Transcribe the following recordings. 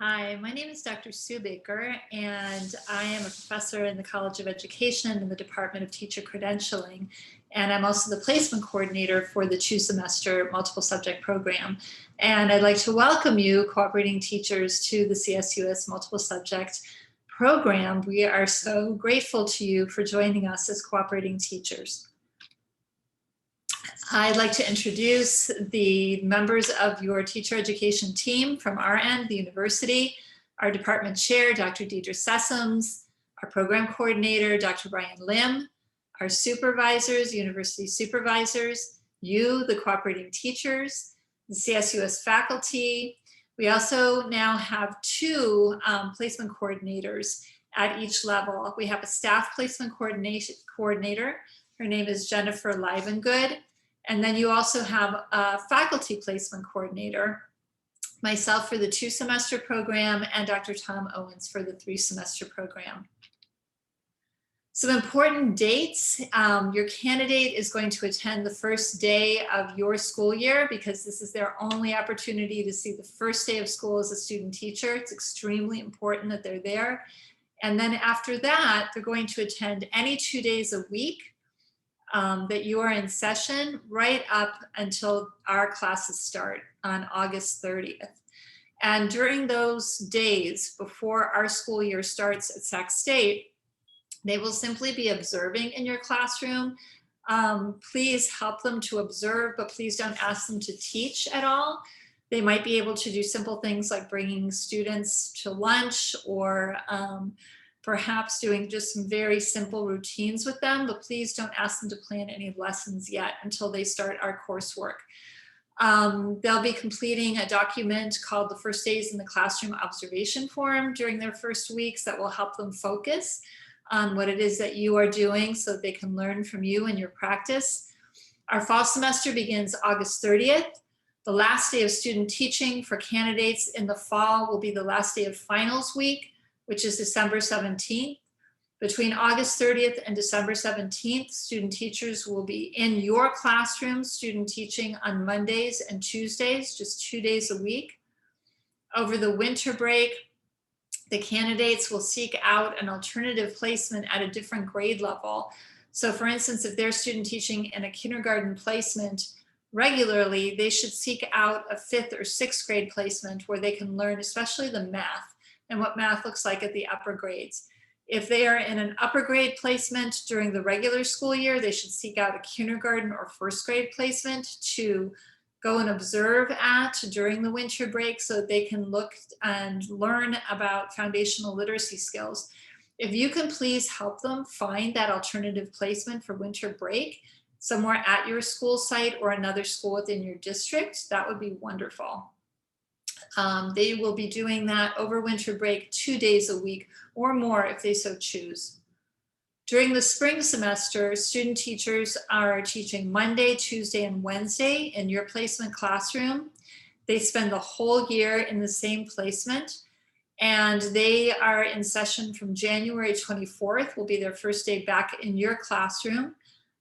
Hi, my name is Dr. Sue Baker, and I am a professor in the College of Education in the Department of Teacher Credentialing. And I'm also the placement coordinator for the 2-semester multiple subject program. And I'd like to welcome you, cooperating teachers, to the CSUS multiple subject program. We are so grateful to you for joining us as cooperating teachers. I'd like to introduce the members of your teacher education team from our end, the university, our department chair, Dr. Deidre Sessoms, our program coordinator, Dr. Brian Lim, our supervisors, university supervisors, you, the cooperating teachers, the CSUS faculty. We also now have two placement coordinators at each level. We have a staff placement coordinator. Her name is Jennifer Livengood. And then you also have a faculty placement coordinator, myself for the 2-semester program, and Dr. Tom Owens for the 3-semester program. Some important dates. Your candidate is going to attend the first day of your school year because this is their only opportunity to see the first day of school as a student teacher. It's extremely important that they're there. And then after that, they're going to attend any 2 days a week that you are in session right up until our classes start on August 30th. And during those days before our school year starts at Sac State, they will simply be observing in your classroom. Please help them to observe, but please don't ask them to teach at all. They might be able to do simple things like bringing students to lunch or perhaps doing just some very simple routines with them, but please don't ask them to plan any lessons yet until they start our coursework. They'll be completing a document called the First Days in the Classroom Observation Form during their first weeks that will help them focus on what it is that you are doing so that they can learn from you and your practice. Our fall semester begins August 30th. The last day of student teaching for candidates in the fall will be the last day of finals week, which is December 17th. Between August 30th and December 17th, student teachers will be in your classroom, student teaching on Mondays and Tuesdays, just 2 days a week. Over the winter break, the candidates will seek out an alternative placement at a different grade level. So for instance, if they're student teaching in a kindergarten placement regularly, they should seek out a 5th or 6th grade placement where they can learn especially the math and what math looks like at the upper grades. If they are in an upper grade placement during the regular school year, they should seek out a kindergarten or 1st grade placement to go and observe at during the winter break so that they can look and learn about foundational literacy skills. If you can please help them find that alternative placement for winter break somewhere at your school site or another school within your district, that would be wonderful. They will be doing that over winter break 2 days a week or more if they so choose. During the spring semester, student teachers are teaching Monday, Tuesday, and Wednesday in your placement classroom. They spend the whole year in the same placement, and they are in session from January 24th, will be their first day back in your classroom,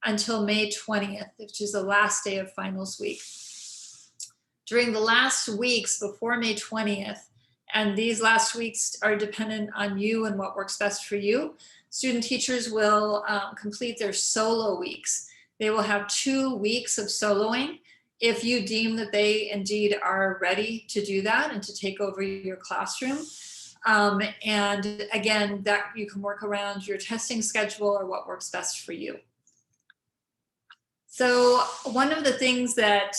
until May 20th, which is the last day of finals week. During the last weeks before May 20th, and these last weeks are dependent on you and what works best for you, student teachers will complete their solo weeks. They will have 2 weeks of soloing if you deem that they indeed are ready to do that and to take over your classroom. And again, that you can work around your testing schedule or what works best for you. So one of the things that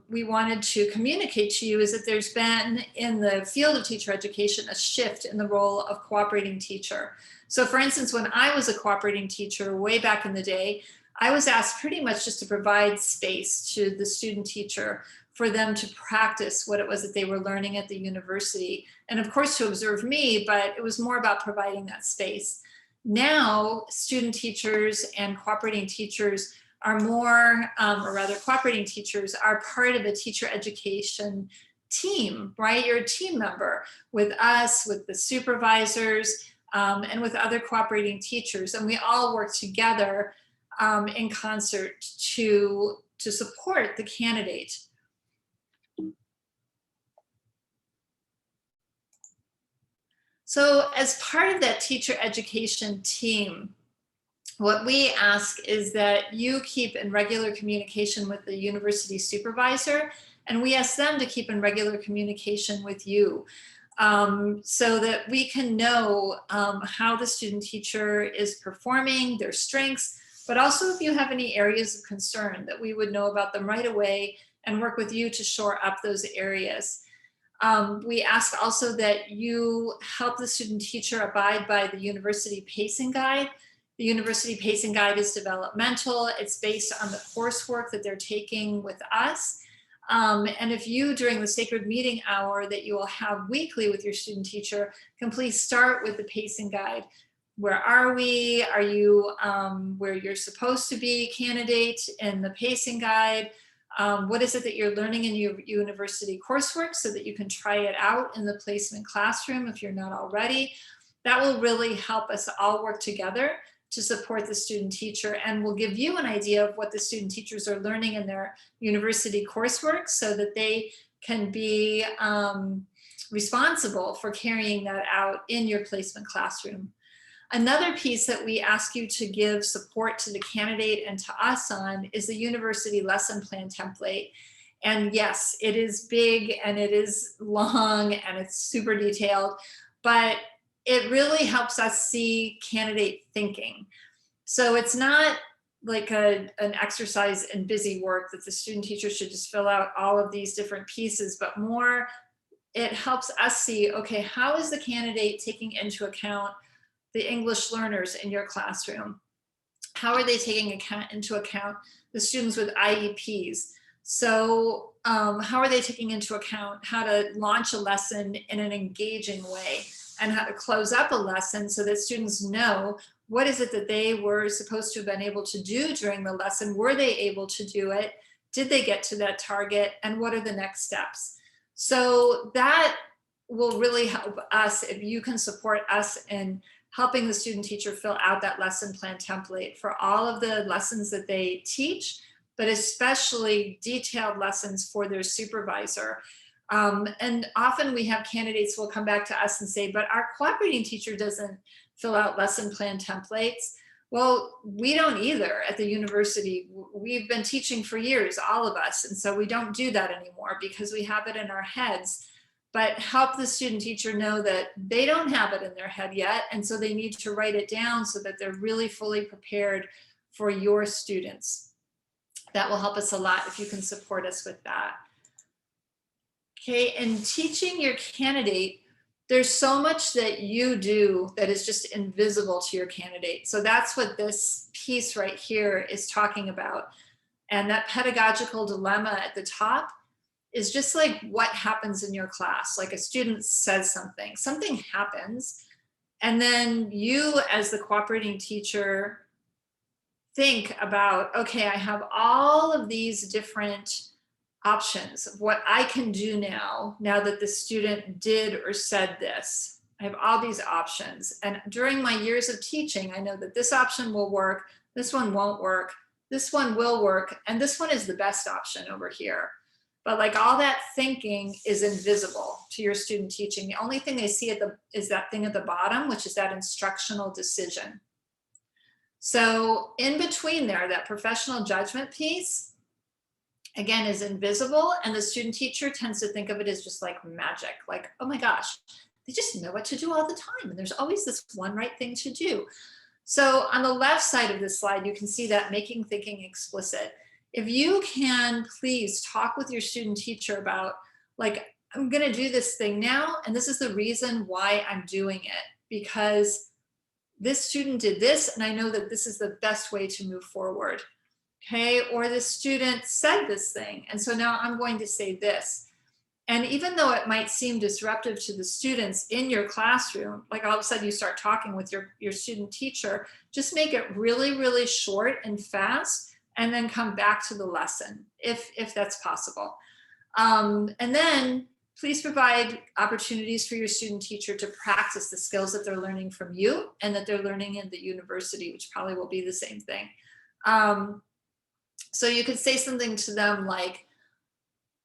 we wanted to communicate to you is that there's been in the field of teacher education a shift in the role of cooperating teacher. So for instance, when I was a cooperating teacher way back in the day, I was asked pretty much just to provide space to the student teacher for them to practice what it was that they were learning at the university. And of course to observe me, but it was more about providing that space. Now, student teachers and cooperating teachers are more, or rather cooperating teachers are part of a teacher education team, right? You're a team member with us, with the supervisors, and with other cooperating teachers. And we all work together in concert to support the candidate. So as part of that teacher education team, what we ask is that you keep in regular communication with the university supervisor, and we ask them to keep in regular communication with you, so that we can know how the student teacher is performing, their strengths, but also if you have any areas of concern, that we would know about them right away and work with you to shore up those areas. We ask also that you help the student teacher abide by the university pacing guide. The university pacing guide is developmental. It's based on the coursework that they're taking with us. And if you, during the sacred meeting hour that you will have weekly with your student teacher, can please start with the pacing guide. Where are we? Are you where you're supposed to be, candidate, in the pacing guide? What is it that you're learning in your university coursework so that you can try it out in the placement classroom if you're not already? That will really help us all work together to support the student teacher, and will give you an idea of what the student teachers are learning in their university coursework so that they can be responsible for carrying that out in your placement classroom. Another piece that we ask you to give support to the candidate and to us on is the university lesson plan template. And yes, it is big and it is long and it's super detailed, but it really helps us see candidate thinking. So it's not like an exercise in busy work that the student teacher should just fill out all of these different pieces, but more it helps us see, okay, how is the candidate taking into account the English learners in your classroom? How are they taking into account the students with IEPs? So how are they taking into account how to launch a lesson in an engaging way and how to close up a lesson so that students know what is it that they were supposed to have been able to do during the lesson? Were they able to do it? Did they get to that target? And what are the next steps? So that will really help us if you can support us in helping the student teacher fill out that lesson plan template for all of the lessons that they teach, but especially detailed lessons for their supervisor. And often we have candidates who will come back to us and say, but our cooperating teacher doesn't fill out lesson plan templates. Well, we don't either at the university. We've been teaching for years, all of us. And so we don't do that anymore because we have it in our heads. But help the student teacher know that they don't have it in their head yet. And so they need to write it down so that they're really fully prepared for your students. That will help us a lot if you can support us with that. Okay, and teaching your candidate, there's so much that you do that is just invisible to your candidate. So that's what this piece right here is talking about. And that pedagogical dilemma at the top is just like what happens in your class. Like a student says something happens, and then you as the cooperating teacher think about, okay, I have all of these different options of what I can do now that the student did or said this. I have all these options. And during my years of teaching, I know that this option will work, this one won't work, this one will work, and this one is the best option over here. But like all that thinking is invisible to your student teaching. The only thing they see is that thing at the bottom, which is that instructional decision. So in between there, that professional judgment piece, again, is invisible, and the student teacher tends to think of it as just like magic, like, oh my gosh, they just know what to do all the time, and there's always this one right thing to do. So on the left side of this slide, you can see that making thinking explicit. If you can please talk with your student teacher about, like, I'm going to do this thing now, and this is the reason why I'm doing it, because this student did this, and I know that this is the best way to move forward. Okay, or the student said this thing, and so now I'm going to say this. And even though it might seem disruptive to the students in your classroom, like all of a sudden you start talking with your student teacher, just make it really, really short and fast, and then come back to the lesson if that's possible. And then please provide opportunities for your student teacher to practice the skills that they're learning from you and that they're learning in the university, which probably will be the same thing. So you could say something to them like,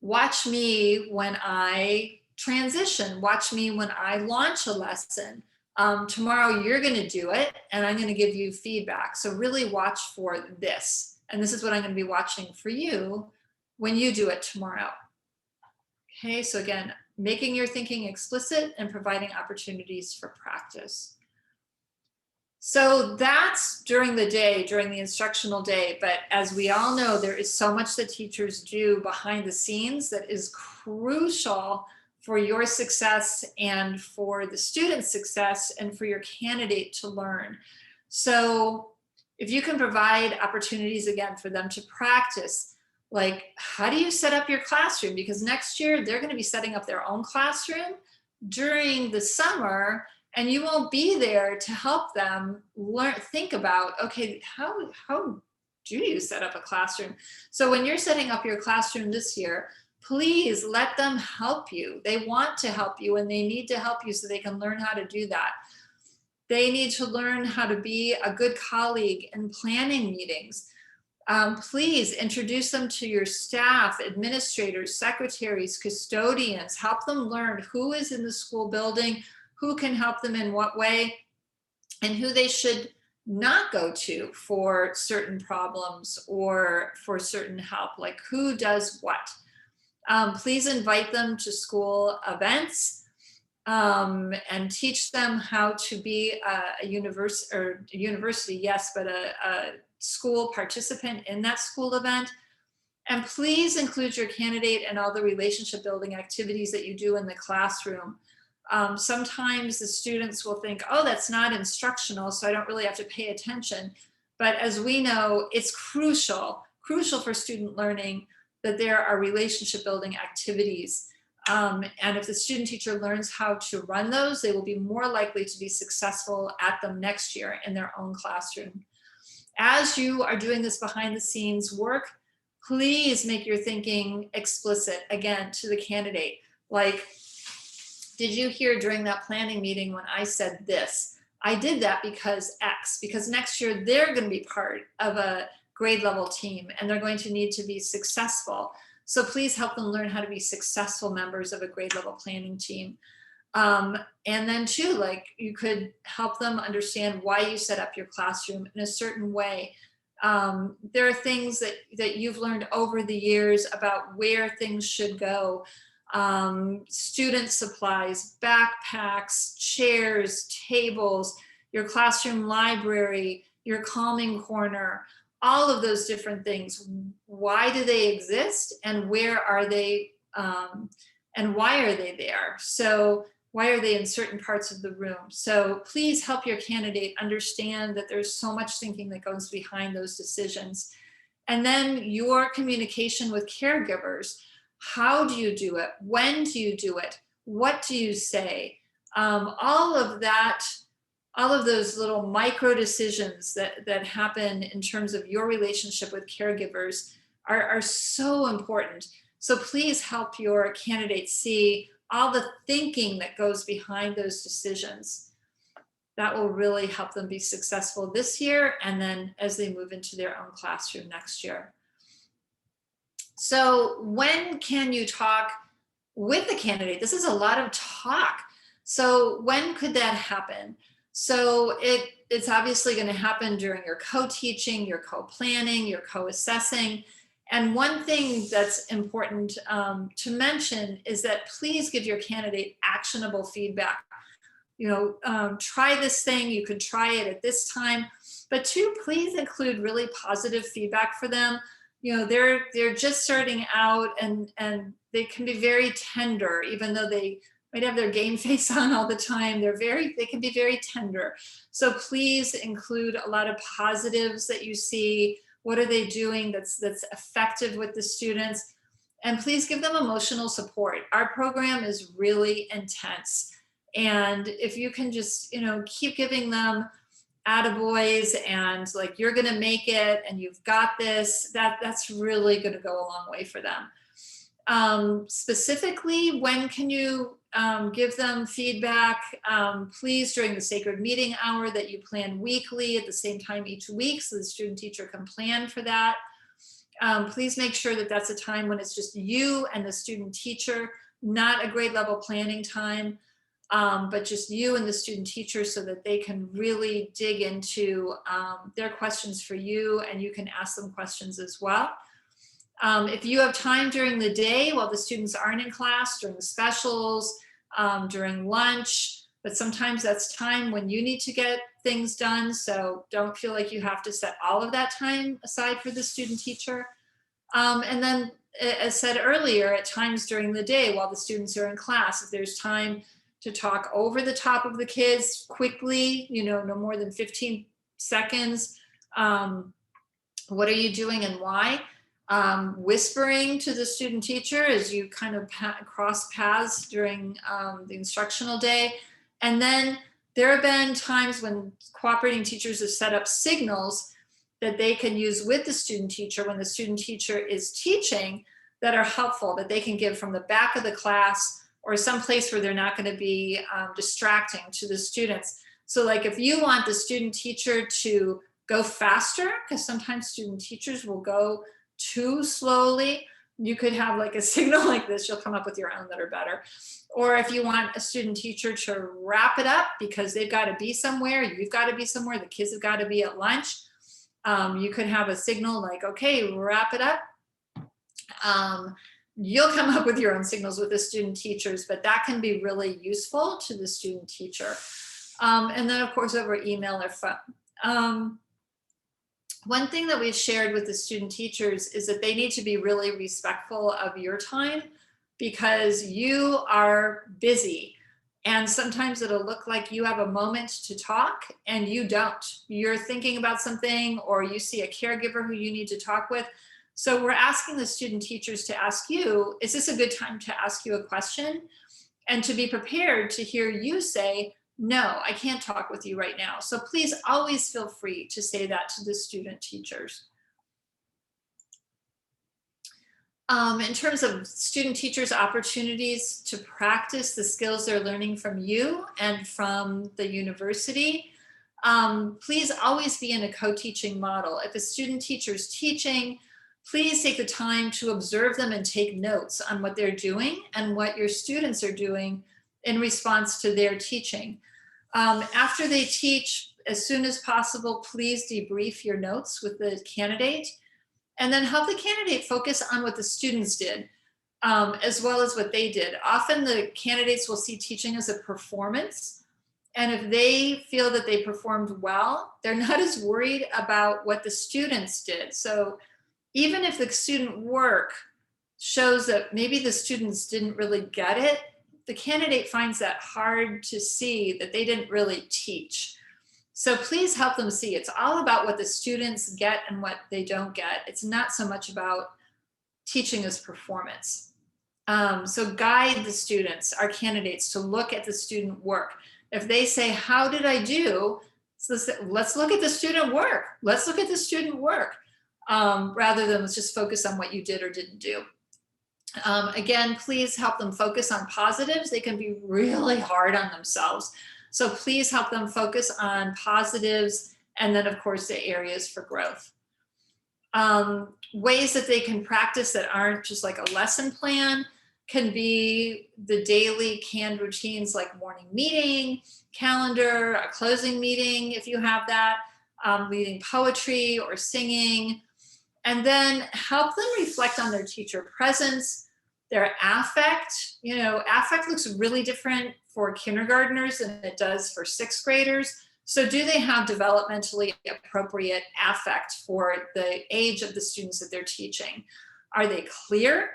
watch me when I transition. Watch me when I launch a lesson. Tomorrow you're going to do it and I'm going to give you feedback. So really watch for this. And this is what I'm going to be watching for you when you do it tomorrow. Okay, so again, making your thinking explicit and providing opportunities for practice. So that's during the day, during the instructional day. But as we all know, there is so much that teachers do behind the scenes that is crucial for your success and for the student's success and for your candidate to learn. So if you can provide opportunities again for them to practice, like how do you set up your classroom? Because next year they're going to be setting up their own classroom during the summer, and you won't be there to help them learn, think about, okay, how do you set up a classroom? So when you're setting up your classroom this year, please let them help you. They want to help you and they need to help you so they can learn how to do that. They need to learn how to be a good colleague in planning meetings. Please introduce them to your staff, administrators, secretaries, custodians. Help them learn who is in the school building, who can help them in what way, and who they should not go to for certain problems or for certain help, like who does what. Please invite them to school events and teach them how to be a university, yes, but a school participant in that school event. And please include your candidate in all the relationship building activities that you do in the classroom. Sometimes the students will think, oh, that's not instructional, so I don't really have to pay attention. But as we know, it's crucial for student learning that there are relationship building activities. And if the student teacher learns how to run those, they will be more likely to be successful at them next year in their own classroom. As you are doing this behind the scenes work, please make your thinking explicit again to the candidate. Like, did you hear during that planning meeting when I said this? I did that because X, because next year they're going to be part of a grade level team and they're going to need to be successful. So please help them learn how to be successful members of a grade level planning team. And then too, like you could help them understand why you set up your classroom in a certain way. There are things that you've learned over the years about where things should go. Student supplies, backpacks, chairs, tables, your classroom library, your calming corner, all of those different things. Why do they exist and where are they and why are they there? So why are they in certain parts of the room? So please help your candidate understand that there's so much thinking that goes behind those decisions. And then your communication with caregivers. How do you do it? When do you do it? What do you say? All of that, all of those little micro decisions that happen in terms of your relationship with caregivers are so important. So please help your candidates see all the thinking that goes behind those decisions. That will really help them be successful this year and then as they move into their own classroom next year. So when can you talk with the candidate? This is a lot of talk. So when could that happen? So it's obviously going to happen during your co-teaching, your co-planning, your co-assessing. And one thing that's important to mention is that please give your candidate actionable feedback. You know, try this thing, you could try it at this time, but two, please include really positive feedback for them. You know, they're just starting out and they can be very tender, even though they might have their game face on all the time. They can be very tender. So please include a lot of positives that you see. What are they doing that's effective with the students? And please give them emotional support. Our program is really intense. And if you can just, you know, keep giving them attaboys and like, you're gonna make it and you've got this, that's really gonna go a long way for them. Specifically, when can you give them feedback? Please during the sacred meeting hour that you plan weekly at the same time each week so the student teacher can plan for that. Please make sure that that's a time when it's just you and the student teacher. not a grade level planning time, but just you and the student teacher so that they can really dig into their questions for you, and you can ask them questions as well. If you have time during the day while the students aren't in class, during the specials, during lunch, but sometimes that's time when you need to get things done. So don't feel like you have to set all of that time aside for the student teacher. And then, as said earlier, at times during the day while the students are in class, if there's time to talk over the top of the kids quickly, no more than 15 seconds. What are you doing and why? Whispering to the student teacher as you kind of cross paths during the instructional day. And then there have been times when cooperating teachers have set up signals that they can use with the student teacher when the student teacher is teaching that are helpful, that they can give from the back of the class or someplace where they're not going to be distracting to the students. So like if you want the student teacher to go faster, because sometimes student teachers will go too slowly, you could have like a signal like this. You'll come up with your own that are better. Or if you want a student teacher to wrap it up because they've got to be somewhere, you've got to be somewhere, the kids have got to be at lunch, you could have a signal like, okay, wrap it up. You'll come up with your own signals with the student teachers, but that can be really useful to the student teacher. And then of course over email or phone. One thing that we've shared with the student teachers is that they need to be really respectful of your time because you are busy. And sometimes it'll look like you have a moment to talk and you don't. You're thinking about something or you see a caregiver who you need to talk with. So we're asking the student teachers to ask you, is this a good time to ask you a question? And to be prepared to hear you say, no, I can't talk with you right now. So please always feel free to say that to the student teachers. In terms of student teachers' opportunities to practice the skills they're learning from you and from the university, please always be in a co-teaching model. If a student teacher is teaching, please take the time to observe them and take notes on what they're doing and what your students are doing in response to their teaching. After they teach, as soon as possible, please debrief your notes with the candidate and then help the candidate focus on what the students did as well as what they did. Often the candidates will see teaching as a performance. And if they feel that they performed well, they're not as worried about what the students did. So even if the student work shows that maybe the students didn't really get it, the candidate finds that hard to see that they didn't really teach. So please help them see it's all about what the students get and what they don't get. It's not so much about teaching as performance. So guide the students, our candidates, to look at the student work. If they say, how did I do? So let's look at the student work. Let's look at the student work rather than let's just focus on what you did or didn't do. Again, please help them focus on positives. They can be really hard on themselves. So please help them focus on positives and then of course the areas for growth. Ways that they can practice that aren't just like a lesson plan can be the daily canned routines like morning meeting, calendar, a closing meeting if you have that, reading poetry or singing. And then help them reflect on their teacher presence, their affect. Affect looks really different for kindergartners than it does for sixth graders. So do they have developmentally appropriate affect for the age of the students that they're teaching? Are they clear?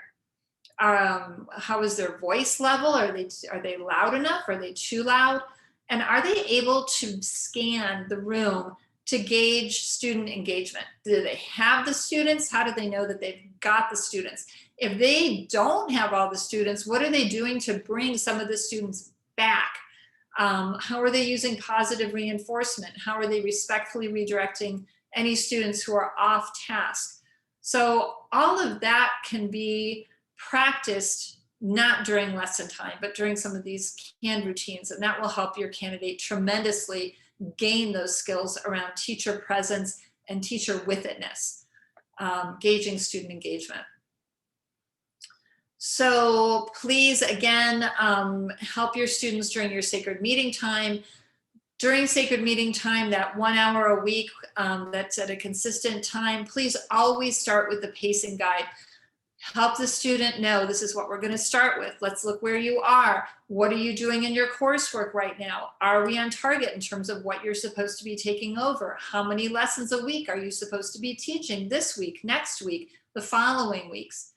How is their voice level? Are they loud enough? Are they too loud? And are they able to scan the room to gauge student engagement? Do they have the students? How do they know that they've got the students? If they don't have all the students, what are they doing to bring some of the students back? How are they using positive reinforcement? How are they respectfully redirecting any students who are off task? So all of that can be practiced not during lesson time, but during some of these canned routines, and that will help your candidate tremendously gain those skills around teacher presence and teacher with itness, gauging student engagement. So please, again, help your students during your sacred meeting time. During sacred meeting time, that 1 hour a week, that's at a consistent time, please always start with the pacing guide. Help the student know this is what we're going to start with. Let's look where you are. What are you doing in your coursework right now? Are we on target in terms of what you're supposed to be taking over? How many lessons a week are you supposed to be teaching this week, next week, the following weeks?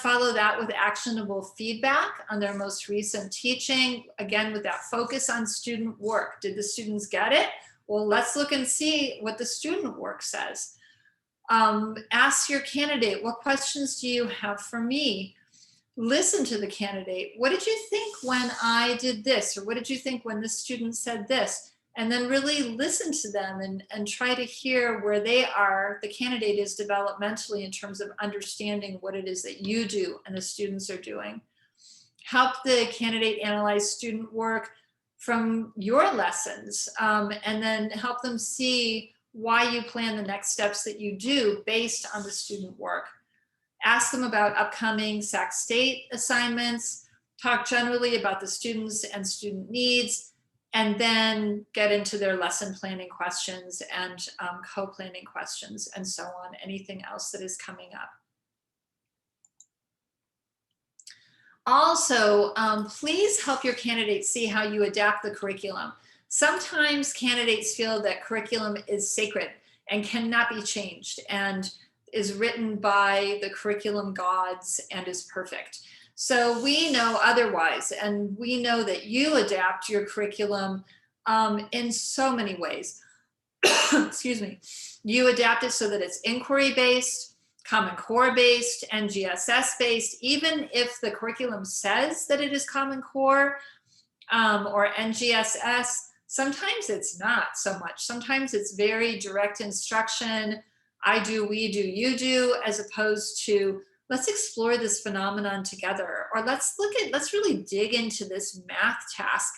Follow that with actionable feedback on their most recent teaching. Again, with that focus on student work. Did the students get it? Well, let's look and see what the student work says. Ask your candidate, what questions do you have for me? Listen to the candidate. What did you think when I did this? Or what did you think when the student said this? And then really listen to them and try to hear where they are, the candidate is developmentally in terms of understanding what it is that you do and the students are doing. Help the candidate analyze student work from your lessons, and then help them see why you plan the next steps that you do based on the student work. Ask them about upcoming Sac State assignments, talk generally about the students and student needs, and then get into their lesson planning questions and co-planning questions and so on, anything else that is coming up. Also, please help your candidates see how you adapt the curriculum. Sometimes candidates feel that curriculum is sacred and cannot be changed and is written by the curriculum gods and is perfect. So we know otherwise, and we know that you adapt your curriculum in so many ways. Excuse me. You adapt it so that it's inquiry-based, Common Core based, NGSS based, even if the curriculum says that it is Common Core or NGSS, sometimes it's not so much. Sometimes it's very direct instruction. I do, we do, you do, as opposed to let's explore this phenomenon together, or let's really dig into this math task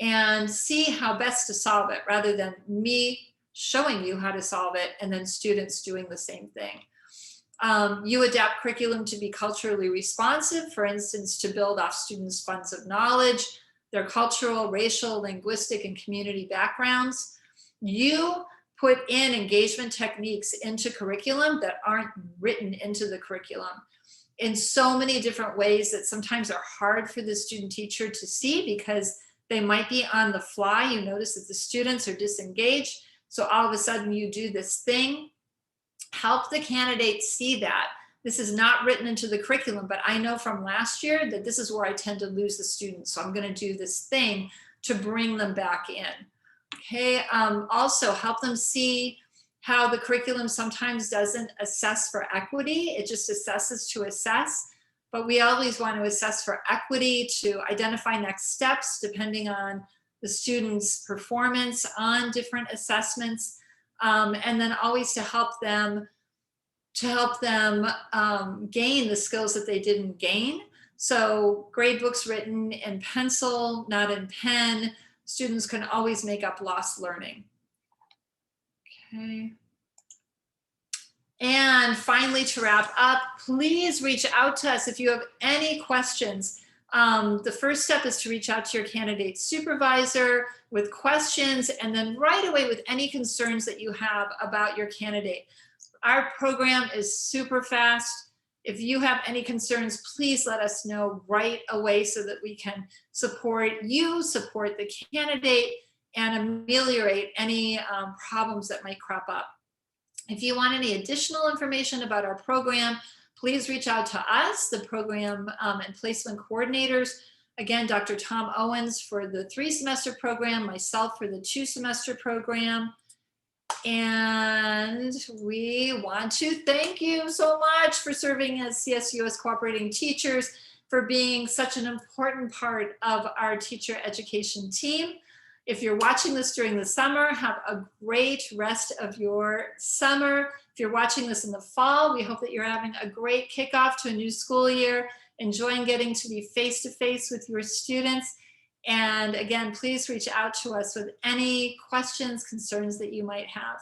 and see how best to solve it, rather than me showing you how to solve it and then students doing the same thing. You adapt curriculum to be culturally responsive, for instance, to build off students' funds of knowledge, their cultural, racial, linguistic, and community backgrounds. You put in engagement techniques into curriculum that aren't written into the curriculum in so many different ways that sometimes are hard for the student teacher to see because they might be on the fly. You notice that the students are disengaged. So all of a sudden you do this thing. Help the candidates see that. This is not written into the curriculum, but I know from last year that this is where I tend to lose the students. So I'm going to do this thing to bring them back in. Okay, also help them see how the curriculum sometimes doesn't assess for equity. It just assesses to assess, but we always want to assess for equity to identify next steps depending on the student's performance on different assessments, and then always to help them gain the skills that they didn't gain. So grade books written in pencil, not in pen. Students can always make up lost learning. Okay. And finally, to wrap up, please reach out to us if you have any questions. The first step is to reach out to your candidate supervisor with questions, and then right away with any concerns that you have about your candidate. Our program is super fast. If you have any concerns, please let us know right away so that we can support you, support the candidate, and ameliorate any problems that might crop up. If you want any additional information about our program, please reach out to us, the program and placement coordinators. Again, Dr. Tom Owens for the 3-semester program, myself for the 2-semester program. And we want to thank you so much for serving as CSUS cooperating teachers, for being such an important part of our teacher education team. If you're watching this during the summer, have a great rest of your summer. If you're watching this in the fall, we hope that you're having a great kickoff to a new school year, enjoying getting to be face-to-face with your students. And again, please reach out to us with any questions, concerns that you might have.